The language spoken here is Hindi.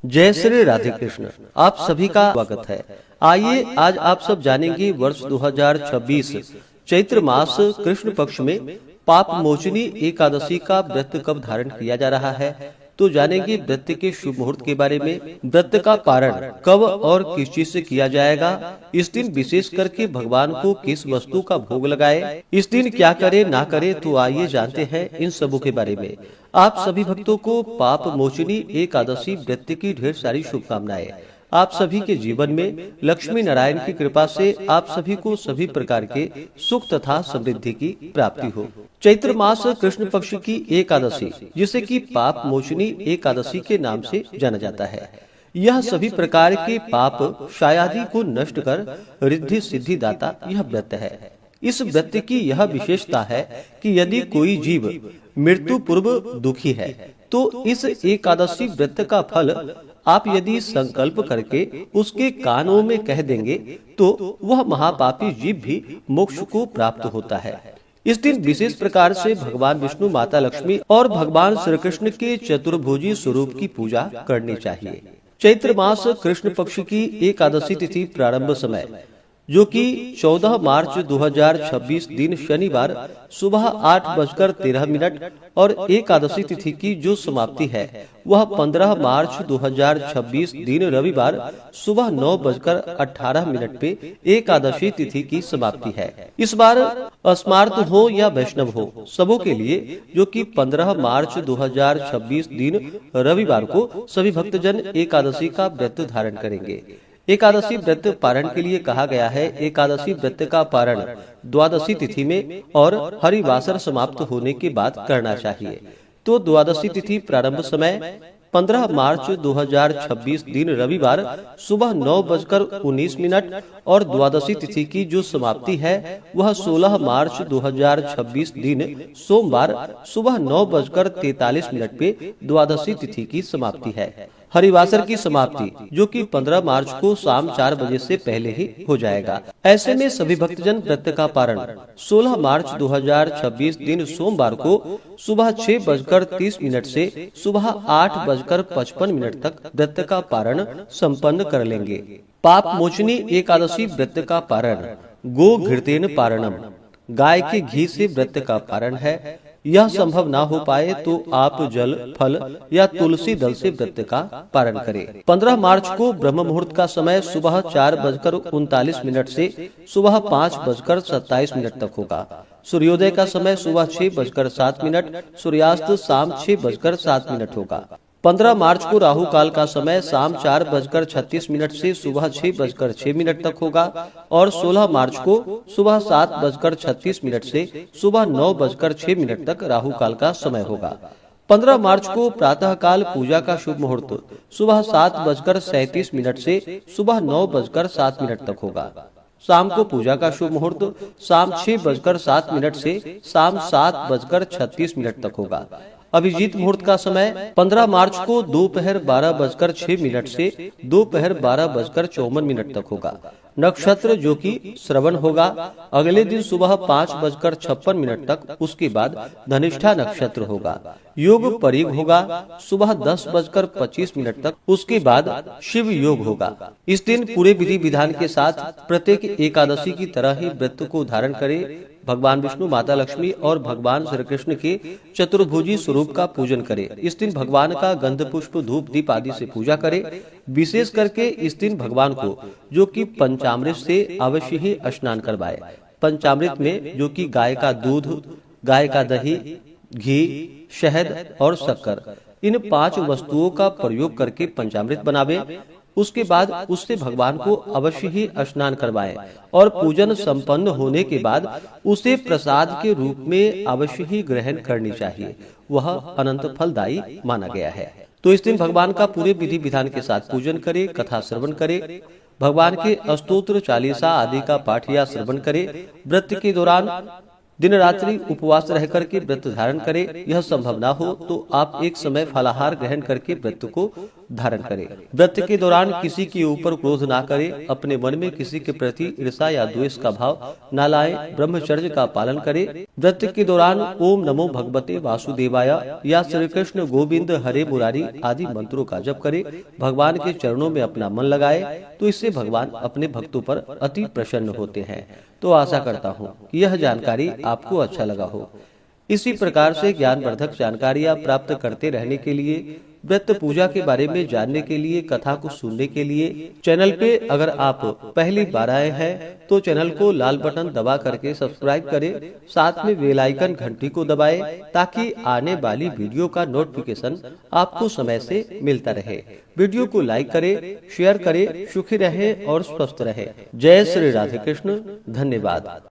जय श्री राधे कृष्ण। आप सभी का स्वागत है। आइए आज आप सब जानेंगे वर्ष 2026 चैत्र मास कृष्ण पक्ष में पाप मोचनी एकादशी का व्रत कब धारण किया जा रहा है। तो जानेंगे व्रत के शुभ मुहूर्त के बारे में, व्रत का पारण कब और किस चीज से किया जाएगा, इस दिन विशेष करके भगवान को किस वस्तु का भोग लगाए, इस दिन क्या करे ना करे। तो आइए जानते हैं इन सबों के बारे में। आप सभी भक्तों को पाप मोचनी एकादशी व्रत की ढेर सारी शुभकामनाएं। आप सभी के जीवन में लक्ष्मी नारायण की कृपा से आप सभी को सभी प्रकार के सुख तथा समृद्धि की प्राप्ति हो। चैत्र मास कृष्ण पक्ष की एकादशी, जिसे कि पाप मोचनी एकादशी के नाम से जाना जाता है, यह सभी प्रकार के पाप शायादी को नष्ट कर रिद्धि सिद्धि दाता यह व्रत है। इस व्रत की यह विशेषता है कि यदि कोई जीव मृत्यु पूर्व दुखी है तो इस एकादशी व्रत का फल आप यदि संकल्प करके उसके कानों में कह देंगे तो वह महापापी जीव भी मोक्ष को प्राप्त होता है। इस दिन विशेष प्रकार से भगवान विष्णु, माता लक्ष्मी और भगवान श्री कृष्ण के चतुर्भुजी स्वरूप की पूजा करनी चाहिए। चैत्र मास कृष्ण पक्ष की एकादशी तिथि प्रारंभ समय जो कि 14 मार्च 2026 दिन शनिवार सुबह 8:13 और एकादशी तिथि की जो समाप्ति है वह 15 मार्च 2026 दिन रविवार सुबह 9:18 पे एकादशी तिथि की समाप्ति है। इस बार अस्मार्त हो या वैष्णव हो, सबों के लिए जो कि 15 मार्च 2026 दिन रविवार को सभी भक्तजन एकादशी का व्रत धारण करेंगे। एकादशी व्रत पारण के लिए कहा गया है। एकादशी व्रत का पारण द्वादशी तिथि में और हरिवासर समाप्त होने के बाद करना चाहिए। तो द्वादशी तिथि प्रारंभ समय 15 मार्च 2026 दिन रविवार सुबह 9:19 और द्वादशी तिथि की जो समाप्ति है वह 16 मार्च 2026 दिन सोमवार सुबह 9:43 पे द्वादशी तिथि की समाप्ति है। हरिवासर की समाप्ति जो कि 15 मार्च को शाम 4 बजे से पहले ही हो जाएगा। ऐसे में सभी भक्तजन व्रत का पारण 16 मार्च 2026 दिन सोमवार को सुबह 6:30 से सुबह 8:55 तक व्रत का पारण संपन्न कर लेंगे। पाप मोचनी एकादशी व्रत का पारण गो घृतेन पारणम, गाय के घी से व्रत का पारण है। यह संभव ना हो पाए तो आप जल, फल या तुलसी दल से व्रत का पारण करें। 15 मार्च को ब्रह्म मुहूर्त का समय सुबह 4:39 से सुबह 5:27 तक होगा। सूर्योदय का समय सुबह 6:07, सूर्यास्त शाम 6:07 होगा। 15 मार्च को राहु काल का समय शाम 4:36 से सुबह 6:06 तक होगा और 16 मार्च को सुबह 7:36 से सुबह 9:06 तक राहु काल का समय होगा। 15 मार्च को प्रातः काल पूजा का शुभ मुहूर्त सुबह 7:37 से सुबह 9:07 तक होगा। शाम को पूजा का शुभ मुहूर्त शाम 6:07 से शाम 7:36 तक होगा। अभिजीत मुहूर्त का समय 15 मार्च को दोपहर 12:06 से दोपहर 12:54 तक होगा। नक्षत्र जो कि श्रवण होगा अगले दिन सुबह 5:56 तक, उसके बाद धनिष्ठा नक्षत्र होगा। योग परिग होगा सुबह 10:25 तक, उसके बाद शिव योग होगा। इस दिन पूरे विधि विधान के साथ प्रत्येक एकादशी की तरह ही व्रत को धारण करें। भगवान विष्णु, माता लक्ष्मी और भगवान श्री कृष्ण के चतुर्भुजी स्वरूप का पूजन करें। इस दिन भगवान का गंध, पुष्प, धूप, दीप आदि से पूजा करें। विशेष करके इस दिन भगवान को जो कि पंचामृत से अवश्य ही स्नान करवाए। पंचामृत में जो कि गाय का दूध, गाय का दही, घी, शहद और शक्कर, इन 5 वस्तुओं का प्रयोग करके पंचामृत बनावे। उसके बाद उससे भगवान को अवश्य ही स्नान करवाएं और पूजन संपन्न होने के बाद उसे प्रसाद के रूप में अवश्य ही ग्रहण करनी चाहिए। वह अनंत फलदायी माना गया है। तो इस दिन भगवान का पूरे विधि विधान के साथ पूजन करें, कथा श्रवण करें, भगवान के स्तोत्र, चालीसा आदि का पाठ या श्रवण करें। व्रत के दौरान दिन रात्रि उपवास रह करके व्रत धारण करें। यह संभव ना हो तो आप एक समय फलाहार ग्रहण करके व्रत को धारण करें। व्रत के दौरान किसी के ऊपर क्रोध ना करें। अपने मन में किसी के प्रति ईर्ष्या या द्वेष का भाव न लाएं। ब्रह्मचर्य का पालन करें। व्रत के दौरान ओम नमो भगवते वासुदेवाय या श्री कृष्ण गोविंद हरे मुरारी आदि मंत्रों का जप करें। भगवान के चरणों में अपना मन लगाए तो इससे भगवान अपने भक्तों पर अति प्रसन्न होते हैं। तो आशा करता हूँ कि यह जानकारी आपको अच्छा लगा हो। इसी प्रकार से ज्ञानवर्धक जानकारियाँ प्राप्त करते रहने के लिए, व्रत पूजा के बारे में जानने के लिए, कथा को सुनने के लिए चैनल पे अगर आप पहली बार आए हैं तो चैनल को लाल बटन दबा करके सब्सक्राइब करें। साथ में बेल आइकन घंटी को दबाएं ताकि आने वाली वीडियो का नोटिफिकेशन आपको समय से मिलता रहे। वीडियो को लाइक करें, शेयर करें। सुखी रहें और स्वस्थ रहें। जय श्री राधे कृष्ण। धन्यवाद।